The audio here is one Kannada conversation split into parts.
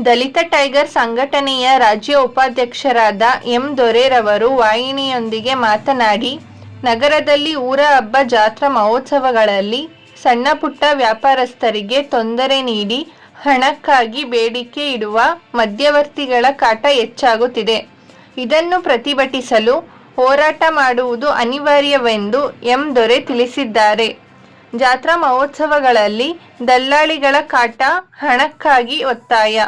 ದಲಿತ ಟೈಗರ್ ಸಂಘಟನೆಯ ರಾಜ್ಯ ಉಪಾಧ್ಯಕ್ಷರಾದ ಎಂ ದೊರೆರವರು ವಾಹಿನಿಯೊಂದಿಗೆ ಮಾತನಾಡಿ, ನಗರದಲ್ಲಿ ಊರ ಹಬ್ಬ ಜಾತ್ರಾ ಮಹೋತ್ಸವಗಳಲ್ಲಿ ಸಣ್ಣ ಪುಟ್ಟ ವ್ಯಾಪಾರಸ್ಥರಿಗೆ ತೊಂದರೆ ನೀಡಿ ಹಣಕ್ಕಾಗಿ ಬೇಡಿಕೆ ಇಡುವ ಮಧ್ಯವರ್ತಿಗಳ ಕಾಟ ಹೆಚ್ಚಾಗುತ್ತಿದೆ. ಇದನ್ನು ಪ್ರತಿಭಟಿಸಲು ಹೋರಾಟ ಮಾಡುವುದು ಅನಿವಾರ್ಯವೆಂದು ಎಂ ದೊರೆ ತಿಳಿಸಿದ್ದಾರೆ. ಜಾತ್ರಾ ಮಹೋತ್ಸವಗಳಲ್ಲಿ ದಲ್ಲಾಳಿಗಳ ಕಾಟ, ಹಣಕ್ಕಾಗಿ ಒತ್ತಾಯ.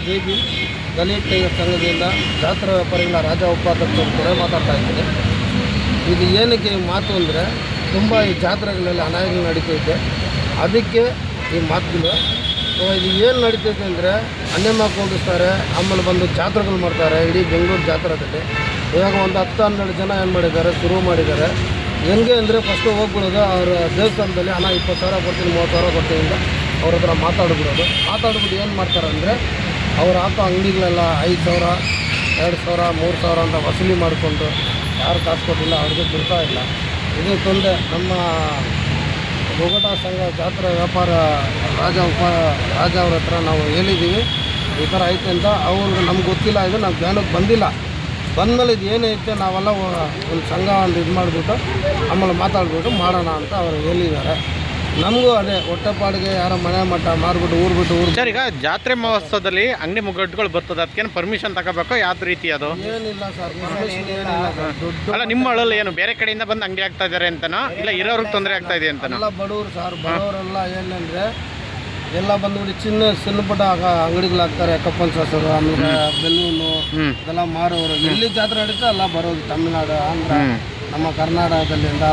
ಜೆಬಿ ದಲಿತ ಟೈಗರ್ ಸಂಘದಿಂದ ಜಾತ್ರಾ ವ್ಯಾಪಾರಿಗಳ ರಾಜ್ಯ ಉಪಾಧ್ಯಕ್ಷರು ಕೂಡ ಮಾತಾಡ್ತಾ ಇದ್ದಾರೆ. ಇದು ಏನಕ್ಕೆ ಮಾತು ಅಂದರೆ, ತುಂಬ ಈ ಜಾತ್ರೆಗಳಲ್ಲಿ ಅನಾಹುತ ನಡೀತೈತೆ. ಅದಕ್ಕೆ ಈ ಮಾತುಗಳು. ಇದು ಏನು ನಡೀತೈತೆ ಅಂದರೆ, ಅನ್ಯಮ ಕೂಡಿಸ್ತಾರೆ, ಆಮೇಲೆ ಬಂದು ಜಾತ್ರೆಗಳು ಮಾಡ್ತಾರೆ. ಇಡೀ ಬೆಂಗಳೂರು ಜಾತ್ರೆದಲ್ಲಿ ಇವಾಗ ಒಂದು 10-12 ಜನ ಏನು ಮಾಡಿದ್ದಾರೆ, ಶುರು ಮಾಡಿದ್ದಾರೆ. ಹೆಂಗೆ ಅಂದರೆ, ಫಸ್ಟು ಹೋಗ್ಬಿಡೋದು ಅವ್ರ ದೇವಸ್ಥಾನದಲ್ಲಿ ಹಣ 20,000 ಕೊಡ್ತೀನಿ, 30,000 ಕೊಡ್ತೀನಿ ಅಂತ ಅವ್ರ ಹತ್ರ ಮಾತಾಡ್ಬಿಡೋದು. ಮಾತಾಡ್ಬಿಟ್ಟು ಏನು ಮಾಡ್ತಾರೆ ಅಂದರೆ, ಅವ್ರು ಹಾಕೋ ಅಂಗಡಿಗಳೆಲ್ಲ 5,000, 2,000, 3,000 ಅಂತ ವಸೂಲಿ ಮಾಡಿಕೊಂಡು ಯಾರು ಕಾಸು ಕೊಟ್ಟಿಲ್ಲ ಅವ್ರಿಗೆ ಬಿಡ್ತಾ ಇಲ್ಲ. ಇದು ತೊಂದರೆ. ನಮ್ಮ ಒಗಟ ಸಂಘ ಜಾತ್ರಾ ವ್ಯಾಪಾರ ರಾಜ ಅವ್ರ ಹತ್ರ ನಾವು ಹೇಳಿದ್ದೀವಿ, ಈ ಥರ ಐತೆ ಅಂತ. ಅವ್ರಿಗೆ ನಮ್ಗೆ ಗೊತ್ತಿಲ್ಲ, ಇದು ನಮ್ಮ ಜ್ಞಾನಕ್ಕೆ ಬಂದಿಲ್ಲ. ಬಂದಮೇಲೆ ಇದು ಏನೈತೆ ನಾವೆಲ್ಲ ಒಂದು ಸಂಘ ಒಂದು ಇದು ಮಾಡಿಬಿಟ್ಟು ಆಮೇಲೆ ಮಾತಾಡ್ಬಿಟ್ಟು ಮಾಡೋಣ ಅಂತ ಅವರು ಹೇಳಿದ್ದಾರೆ. ನಮಗೂ ಅದೇ ಹೊಟ್ಟೆಪಾಡಿಗೆ ಯಾರೋ ಮನೆ ಮಟ್ಟ ಮಾರ್ಬಿಟ್ಟು ಊರು ಬಿಟ್ಟು ಸರ್, ಈಗ ಜಾತ್ರೆ ಮಹೋತ್ಸವದಲ್ಲಿ ಅಂಗಡಿ ಮುಗ್ಗಟ್ಟುಗಳು ಬರ್ತದೆ, ಅದಕ್ಕೇನು ಪರ್ಮಿಷನ್ ತಗೋಬೇಕು? ಯಾವ ರೀತಿ ಅದು? ಏನಿಲ್ಲ ಸರ್, ಪರ್ಮಿಷನ್ ಏನಿಲ್ಲ ಸರ್. ದೊಡ್ಡ ಅಲ್ಲ, ನಿಮ್ಮ ಹಳ್ಳಲ್ಲಿ ಏನು ಬೇರೆ ಕಡೆಯಿಂದ ಬಂದು ಅಂಗಡಿ ಆಗ್ತಾ ಇದ್ದಾರೆ ಅಂತನೋ, ಇಲ್ಲ ಇರೋರಿಗೆ ತೊಂದರೆ ಆಗ್ತಾ ಇದೆ ಅಂತನೋ? ಎಲ್ಲ ಬಡವರು ಸರ್. ಬಡವರೆಲ್ಲ ಏನಂದರೆ ಎಲ್ಲ ಬಂದ್ಬಿಟ್ಟು ಸಣ್ಣ ಪುಟ್ಟ ಅಂಗಡಿಗಳು ಹಾಕ್ತಾರೆ. ಕಪ್ಪನ್ ಸಾಸರು, ಆಮೇಲೆ ಬೆಲೂನು ಇದೆಲ್ಲ ಮಾರೋರು. ಎಲ್ಲಿ ಜಾತ್ರೆ ನಡೀತಾ ಎಲ್ಲ ಬರೋದು. ತಮಿಳ್ನಾಡು, ಆಂಧ್ರ, ನಮ್ಮ ಕರ್ನಾಟಕದಲ್ಲಿಂದ.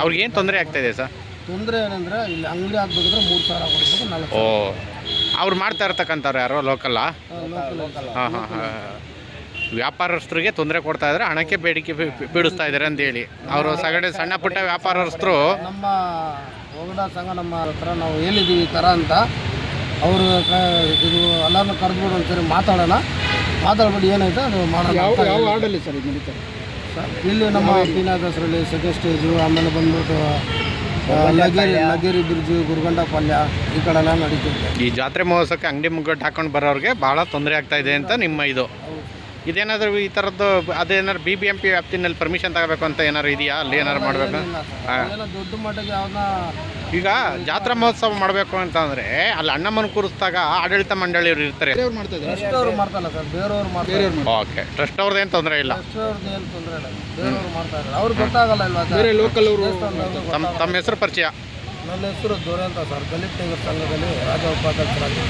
ಅವ್ರಿಗೆ ಏನು ತೊಂದರೆ ಆಗ್ತಾ ಇದೆ ಸರ್? ತೊಂದರೆ ಏನಂದರೆ, ಇಲ್ಲಿ ಅಂಗಡಿ ಹಾಕ್ಬೇಕಿದ್ರೆ 3,000 ಕೊಡ್ಬೇಕು, 4,000. ಅವ್ರು ಮಾಡ್ತಾ ಇರ್ತಕ್ಕಂಥವ್ರು ಯಾರೋ ಲೋಕಲ್ಲ? ಹಾಂ ಹಾಂ ಹಾಂ. ವ್ಯಾಪಾರಸ್ಥರಿಗೆ ತೊಂದರೆ ಕೊಡ್ತಾ ಇದ್ದಾರೆ, ಹಣಕ್ಕೆ ಬೇಡಿಕೆ ಬೀಳಿಸ್ತಾ ಇದ್ದಾರೆ ಅಂತೇಳಿ ಅವರು ಸಣ್ಣ ಪುಟ್ಟ ವ್ಯಾಪಾರಸ್ಥರು. ನಮ್ಮ ಒಗಟ ಸಂಘ ನಮ್ಮ ಹತ್ರ ನಾವು ಹೇಳಿದ್ದೀವಿ ಈ ಥರ ಅಂತ. ಅವರು ಇದು ಎಲ್ಲರನ್ನೂ ಕರೆದ್ಬಿಡು ಒಂದ್ಸರಿ ಮಾತಾಡೋಣ, ಮಾತಾಡ್ಬಿಟ್ಟು ಏನೈತೆ ಅದು ಮಾಡೋಣ. ಯಾವ ವಾರ್ಡಲ್ಲಿ ಸರ್ ಇದು ನಡೀತಾರೆ ಸರ್? ಇಲ್ಲಿ ನಮ್ಮ ಪೀನಾದಸರಲ್ಲಿ ಸೆಕೆಂಡ್ ಸ್ಟೇಜು, ಆಮೇಲೆ ಬಂದ್ಬಿಟ್ಟು ಲಗೇರಿ ಬ್ರಿಡ್ಜು, ಗುರುಗಂಡಪಾಳ್ಯ, ಈ ಕಡೆ ಎಲ್ಲ ನಡೀತಿದೆ. ಈ ಜಾತ್ರೆ ಮಹೋತ್ಸವಕ್ಕೆ ಅಂಗಡಿ ಮುಗ್ಗಟ್ಟು ಹಾಕೊಂಡು ಬರೋರಿಗೆ ಭಾಳ ತೊಂದರೆ ಆಗ್ತಾ ಇದೆ ಅಂತ ನಿಮ್ಮ ಇದು. ಇದೇನಾದರೂ ಈ ಥರದ್ದು ಅದೇನಾದ್ರು BBMP ವ್ಯಾಪ್ತಿನಲ್ಲಿ ಪರ್ಮಿಷನ್ ತಗೋಬೇಕು ಅಂತ ಏನಾದ್ರು ಇದೆಯಾ? ಅಲ್ಲಿ ಏನಾದ್ರು ಮಾಡಬೇಕು? ದೊಡ್ಡ ಮಟ್ಟಿಗೆ ಯಾವ್ದನ್ನ ಈಗ ಜಾತ್ರಾ ಮಹೋತ್ಸವ ಮಾಡಬೇಕು ಅಂತಂದರೆ ಅಲ್ಲಿ ಅಣ್ಣಮ್ಮನ ಕೂರಿಸಿದಾಗ ಆಡಳಿತ ಮಂಡಳಿಯವರು ಇರ್ತಾರೆ. ಟ್ರಸ್ಟ್ ಅವರು ಮಾಡ್ತಾರಲ್ಲ ಸರ್, ಬೇರೆಯವ್ರು ಮಾಡ್ತಾರೆ. ಓಕೆ, ಟ್ರಸ್ಟ್ ಅವ್ರದ್ದು ಏನು ತೊಂದರೆ ಇಲ್ಲ. ಟ್ರಸ್ಟ್ ಅವ್ರದ್ದು ಏನು ತೊಂದರೆ ಇಲ್ಲ, ಬೇರೆಯವ್ರು ಮಾಡ್ತಾರೆ. ಅವ್ರಿಗೆ ಗೊತ್ತಾಗಲ್ಲ ಇಲ್ವಾ ಸರ್? ಬೇರೆ ಲೋಕಲ್ ಅವರು. ತಮ್ಮ ಹೆಸರು ಪರಿಚಯ? ನನ್ನ ಹೆಸರು ದೊರೆ ಅಂತ ಸರ್. ದಲಿತ ಟೈಗರ್ ಸಂಘದಲ್ಲಿ ರಾಜ್ಯ ಉಪಾಧ್ಯಕ್ಷರಾಗಿ